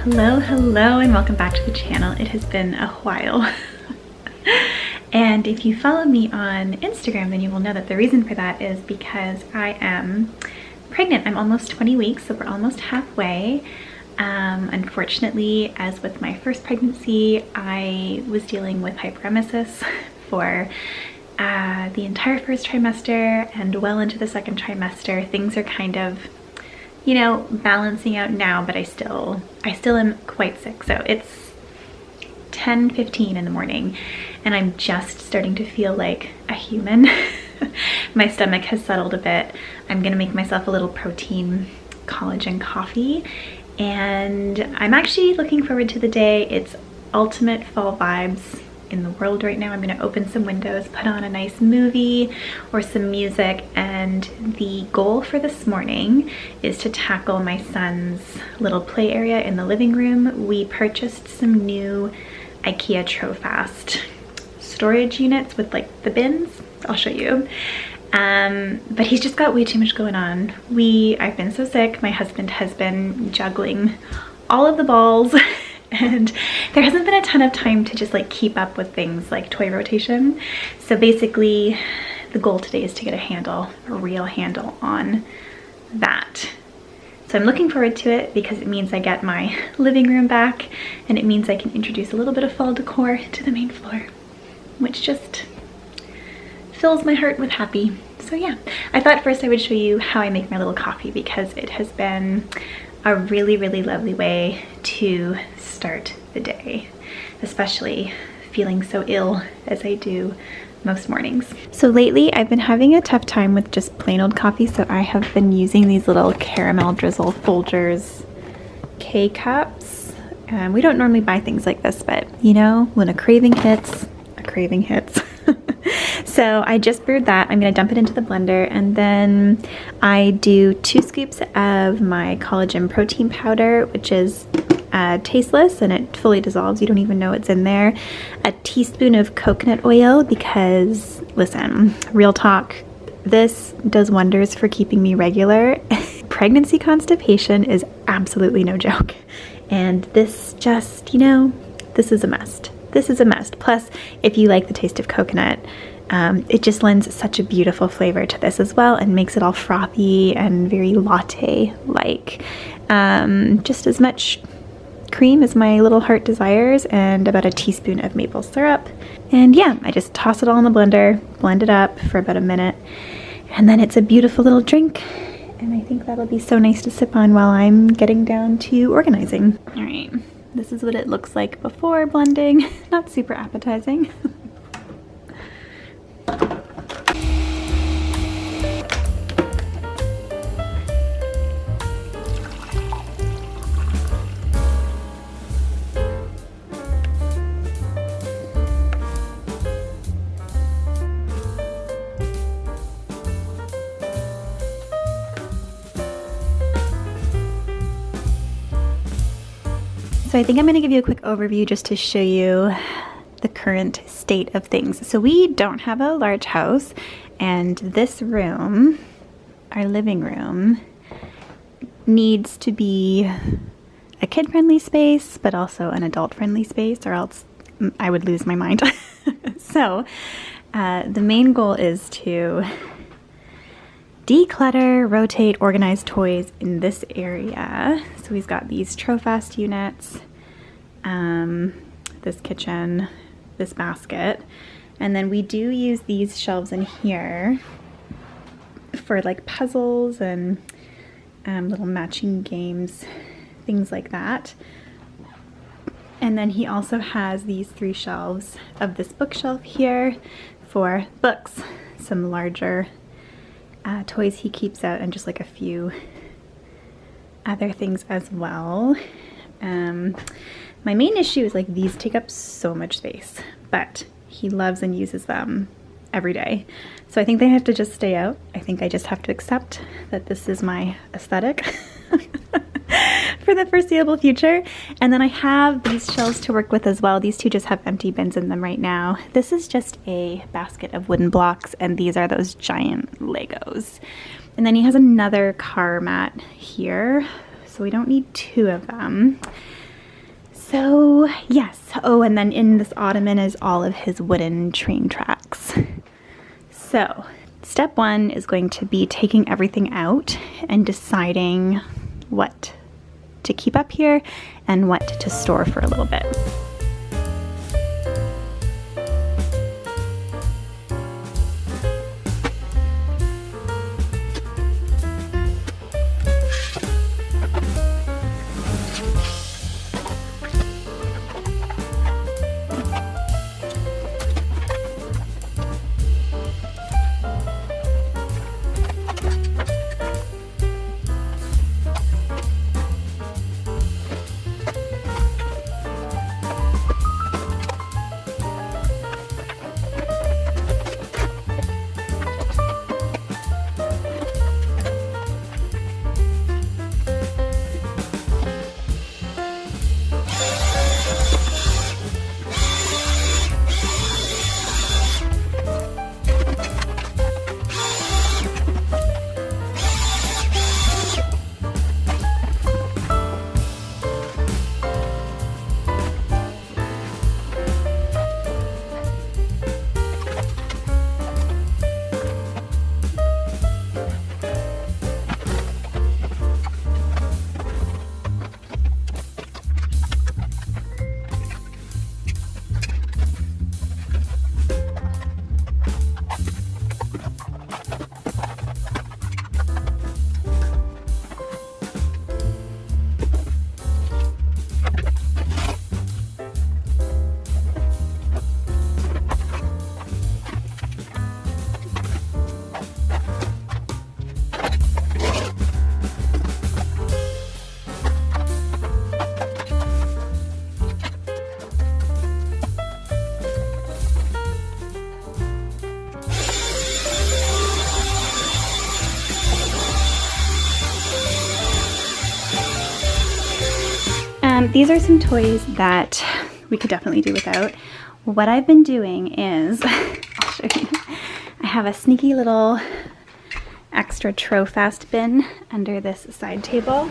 Hello, and welcome back to the channel. It has been a while. And if you follow me on Instagram, then you will know that the reason for that is because I am pregnant. I'm almost 20 weeks, so we're almost halfway. Unfortunately, as with my first pregnancy, I was dealing with hyperemesis for the entire first trimester and well into the second trimester. Things are kind of, you know, balancing out now, but I still am quite sick. So it's 10:15 in the morning and I'm just starting to feel like a human. My stomach has settled a bit. I'm gonna make myself a little protein collagen coffee, and I'm actually looking forward to the day. It's ultimate fall vibes in the world right now. I'm gonna open some windows, put on a nice movie or some music, and the goal for this morning is to tackle my son's little play area in the living room. We purchased some new IKEA Trofast storage units with like the bins. I'll show you. But he's just got way too much going on. I've been so sick. My husband has been juggling all of the balls and there hasn't been a ton of time to just like keep up with things like toy rotation. So basically the goal today is to get a real handle on that. So I'm looking forward to it because it means I get my living room back, and it means I can introduce a little bit of fall decor to the main floor, which just fills my heart with happy. So yeah, I thought first I would show you how I make my little coffee because it has been a really, really lovely way to start the day, especially feeling so ill as I do most mornings. So lately I've been having a tough time with just plain old coffee, so I have been using these little caramel drizzle Folgers K-cups. We don't normally buy things like this, but you know, when a craving hits, a craving hits. So I just brewed that. I'm gonna dump it into the blender, and then I do 2 scoops of my collagen protein powder, which is tasteless and it fully dissolves. You don't even know it's in there. A teaspoon of coconut oil because, listen, real talk, this does wonders for keeping me regular. Pregnancy constipation is absolutely no joke. And this just, you know, this is a must. This is a must. Plus, if you like the taste of coconut, it just lends such a beautiful flavor to this as well and makes it all frothy and very latte-like. Just as much cream as my little heart desires, and about a teaspoon of maple syrup. And yeah, I just toss it all in the blender, blend it up for about a minute, and then it's a beautiful little drink. And I think that'll be so nice to sip on while I'm getting down to organizing. All right, this is what it looks like before blending. Not super appetizing. So I think I'm going to give you a quick overview just to show you the current state of things. So we don't have a large house, and this room, our living room, needs to be a kid-friendly space, but also an adult-friendly space, or else I would lose my mind. So the main goal is to declutter, rotate, organize toys in this area. So we've got these Trofast units, this kitchen, this basket, and then we do use these shelves in here for like puzzles and little matching games, things like that. And then he also has these 3 shelves of this bookshelf here for books, some larger toys he keeps out, and just like a few other things as well. My main issue is like these take up so much space, but he loves and uses them every day. So I think they have to just stay out. I think I just have to accept that this is my aesthetic for the foreseeable future. And then I have these shelves to work with as well. These 2 just have empty bins in them right now. This is just a basket of wooden blocks, and these are those giant Legos. And then he has another car mat here, so we don't need 2 of them. So yes, oh, and then in this ottoman is all of his wooden train tracks. So step one is going to be taking everything out and deciding what to keep up here and what to store for a little bit. These are some toys that we could definitely do without. What I've been doing is, I'll show you, I have a sneaky little extra Trofast bin under this side table.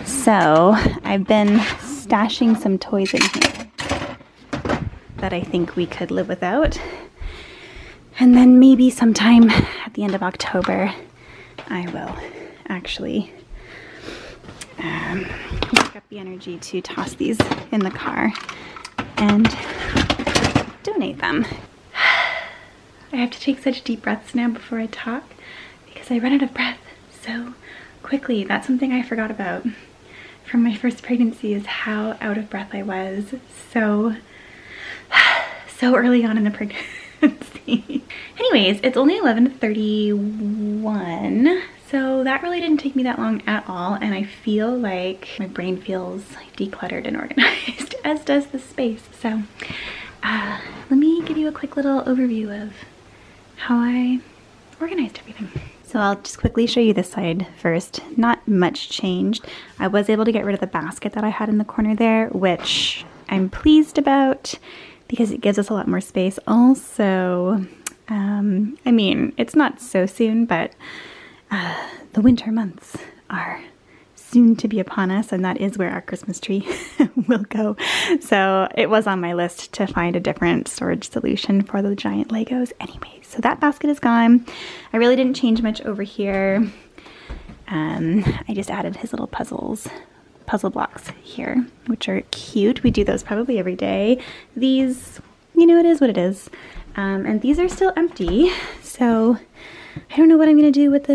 So I've been stashing some toys in here that I think we could live without. And then maybe sometime at the end of October, I will actually work up the energy to toss these in the car and donate them. I have to take such deep breaths now before I talk because I run out of breath so quickly. That's something I forgot about from my first pregnancy, is how out of breath I was so early on in the pregnancy. Anyways, it's only 11:31, so that really didn't take me that long at all, and I feel like my brain feels decluttered and organized, as does the space. So let me give you a quick little overview of how I organized everything. So I'll just quickly show you this side first. Not much changed. I was able to get rid of the basket that I had in the corner there, which I'm pleased about because it gives us a lot more space. Also, I mean, it's not so soon, but the winter months are soon to be upon us, and that is where our Christmas tree will go. So it was on my list to find a different storage solution for the giant Legos. Anyway, so that basket is gone. I really didn't change much over here. I just added his little puzzle blocks here, which are cute. We do those probably every day. These, you know, it is what it is. And these are still empty, so I don't know what I'm gonna do with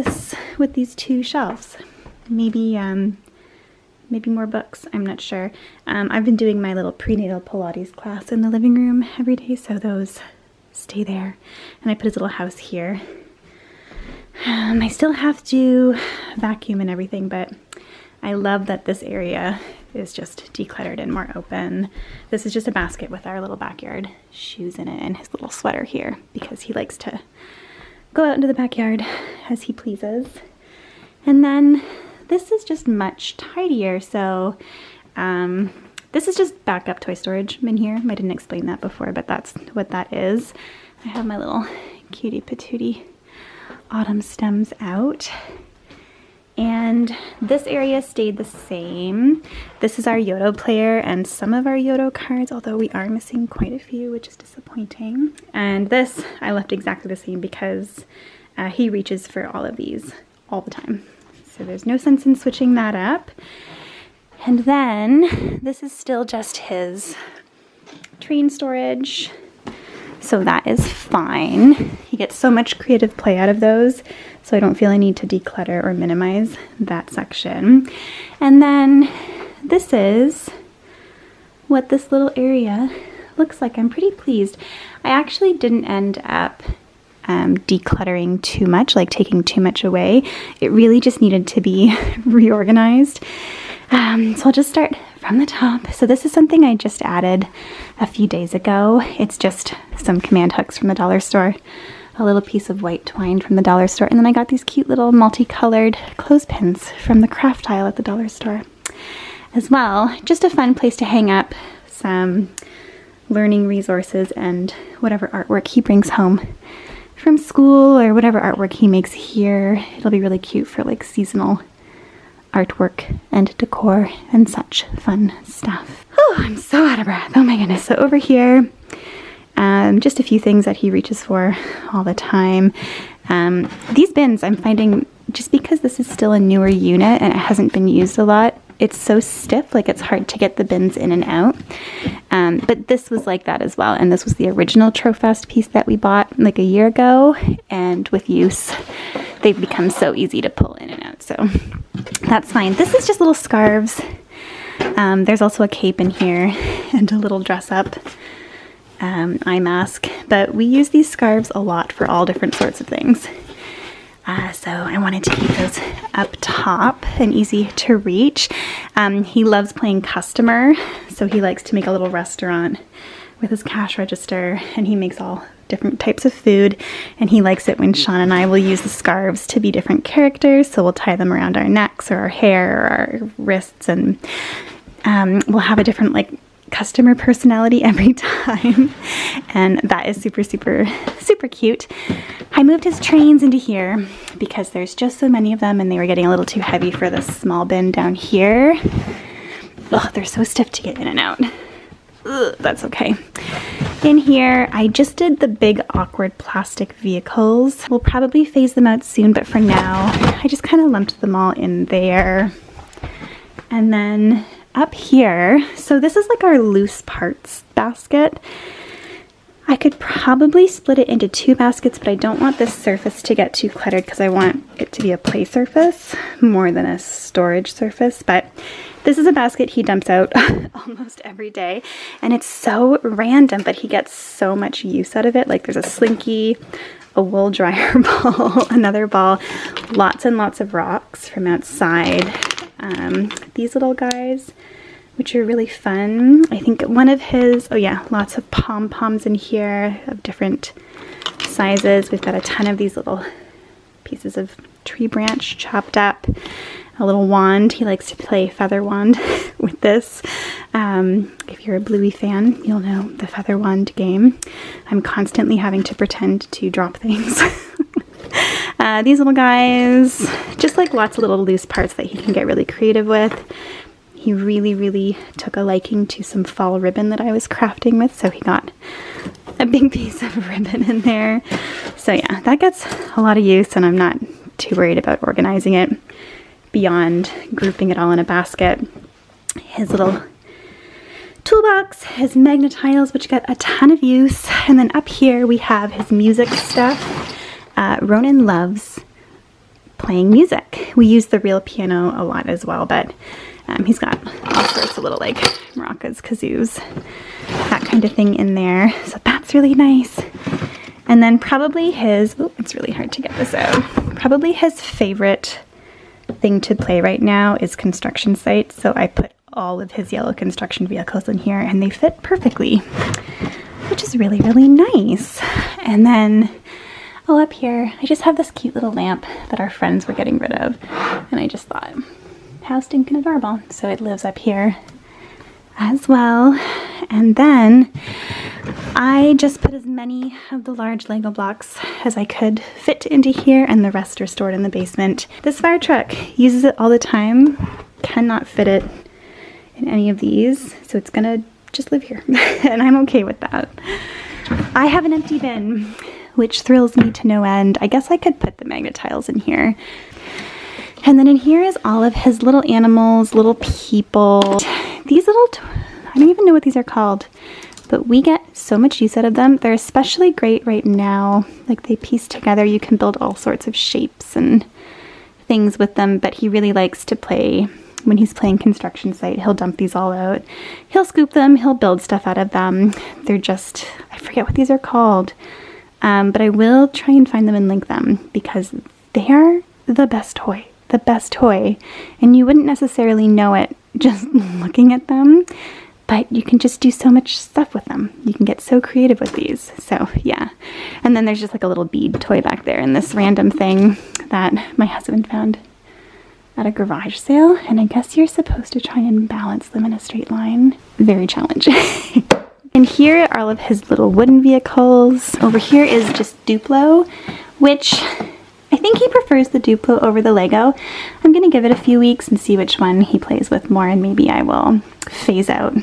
these two shelves. Maybe more books, I'm not sure. I've been doing my little prenatal Pilates class in the living room every day, so those stay there. And I put his little house here. I still have to vacuum and everything, but I love that this area is just decluttered and more open. This is just a basket with our little backyard shoes in it and his little sweater here because he likes to go out into the backyard as he pleases. And then this is just much tidier. So this is just backup toy storage in here. I didn't explain that before, but that's what that is. I have my little cutie patootie autumn stems out. And this area stayed the same. This is our Yoto player and some of our Yoto cards, although we are missing quite a few, which is disappointing. And this I left exactly the same because he reaches for all of these all the time. So there's no sense in switching that up. And then this is still just his train storage. So that is fine. He gets so much creative play out of those, so I don't feel I need to declutter or minimize that section. And then this is what this little area looks like. I'm pretty pleased. I actually didn't end up decluttering too much, like taking too much away. It really just needed to be reorganized. So I'll just start from the top. So this is something I just added a few days ago. It's just some command hooks from the dollar store, a little piece of white twine from the dollar store, and then I got these cute little multicolored clothespins from the craft aisle at the dollar store as well. Just a fun place to hang up some learning resources and whatever artwork he brings home from school or whatever artwork he makes here. It'll be really cute for like seasonal artwork and decor and such fun stuff. Oh, I'm so out of breath. Oh my goodness. So over here, just a few things that he reaches for all the time. These bins I'm finding, just because this is still a newer unit and it hasn't been used a lot, it's so stiff, like it's hard to get the bins in and out. But this was like that as well. And this was the original Trofast piece that we bought like a year ago. And with use, they've become so easy to pull in and out. So that's fine. This is just little scarves. There's also a cape in here and a little dress up eye mask. But we use these scarves a lot for all different sorts of things. So I wanted to keep those up top and easy to reach. He loves playing customer, so he likes to make a little restaurant with his cash register, and he makes all different types of food, and he likes it when Shawn and I will use the scarves to be different characters, so we'll tie them around our necks or our hair or our wrists, and we'll have a different like customer personality every time, and that is super cute. I moved his trains into here because there's just so many of them and they were getting a little too heavy for this small bin down here. Ugh, they're so stiff to get in and out. Ugh, that's okay. In here, I just did the big awkward plastic vehicles. We'll probably phase them out soon, but for now, I just kind of lumped them all in there. And then up here, so this is like our loose parts basket. I could probably split it into two baskets, but I don't want this surface to get too cluttered because I want it to be a play surface more than a storage surface. But this is a basket he dumps out almost every day, and it's so random, but he gets so much use out of it. Like there's a slinky, a wool dryer ball, another ball, lots and lots of rocks from outside. These little guys, which are really fun. I think one of his, oh yeah, lots of pom-poms in here of different sizes. We've got a ton of these little pieces of tree branch chopped up. A little wand. He likes to play feather wand with this. If you're a Bluey fan, you'll know the feather wand game. I'm constantly having to pretend to drop things. These little guys, just like lots of little loose parts that he can get really creative with. He really took a liking to some fall ribbon that I was crafting with, so he got a big piece of ribbon in there. So yeah, that gets a lot of use, and I'm not too worried about organizing it beyond grouping it all in a basket. His little toolbox, his magnet tiles, which got a ton of use. And then up here we have his music stuff. Ronan loves playing music. We use the real piano a lot as well, but he's got all sorts of little like maracas, kazoos, that kind of thing in there. So that's really nice. And then probably his, oh, it's really hard to get this out. Probably his favorite thing to play right now is construction sites. So I put all of his yellow construction vehicles in here and they fit perfectly, which is really nice. And then, oh, up here, I just have this cute little lamp that our friends were getting rid of. And I just thought, how stinking adorable. So it lives up here as well. And then I just put as many of the large Lego blocks as I could fit into here, and the rest are stored in the basement. This fire truck uses it all the time. Cannot fit it in any of these, so it's gonna just live here, and I'm okay with that. I have an empty bin, which thrills me to no end. I guess I could put the magnet tiles in here. And then in here is all of his little animals, little people. These little, I don't even know what these are called, but we get so much use out of them. They're especially great right now. Like, they piece together. You can build all sorts of shapes and things with them, but he really likes to play. When he's playing construction site, he'll dump these all out. He'll scoop them, he'll build stuff out of them. They're just, I forget what these are called, but I will try and find them and link them, because they are the best toy. The best toy. And you wouldn't necessarily know it just looking at them, but you can just do so much stuff with them. You can get so creative with these. So yeah. And then there's just like a little bead toy back there, and this random thing that my husband found at a garage sale, and I guess you're supposed to try and balance them in a straight line. Very challenging. And here are all of his little wooden vehicles. Over here is just Duplo, which I think he prefers the Duplo over the Lego. I'm gonna give it a few weeks and see which one he plays with more, and maybe I will phase out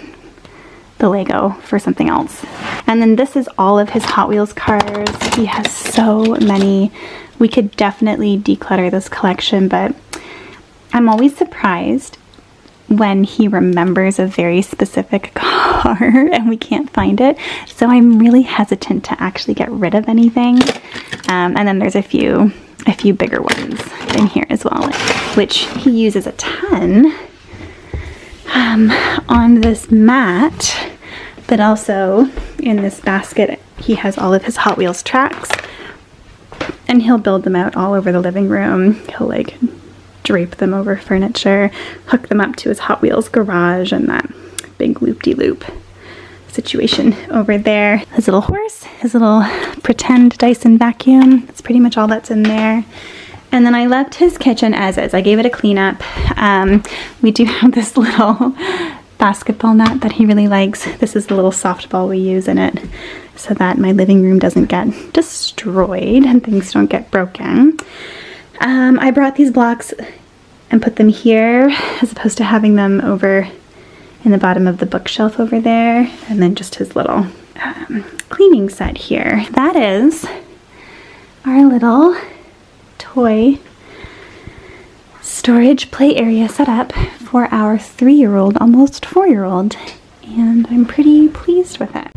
the Lego for something else. And then this is all of his Hot Wheels cars. He has so many. We could definitely declutter this collection, but I'm always surprised when he remembers a very specific car and we can't find it. So I'm really hesitant to actually get rid of anything. And then there's a few bigger ones in here as well, which he uses a ton on this mat, but also in this basket he has all of his Hot Wheels tracks, and he'll build them out all over the living room. He'll like drape them over furniture, hook them up to his Hot Wheels garage, and that big loop-de-loop situation over there. His little horse, his little pretend Dyson vacuum. That's pretty much all that's in there. And then I left his kitchen as is. I gave it a cleanup. We do have this little basketball net that he really likes. This is the little softball we use in it so that my living room doesn't get destroyed and things don't get broken. I brought these blocks and put them here as opposed to having them over in the bottom of the bookshelf over there, and then just his little cleaning set here. That is our little toy storage play area set up for our 3-year-old, almost 4-year-old, and I'm pretty pleased with it.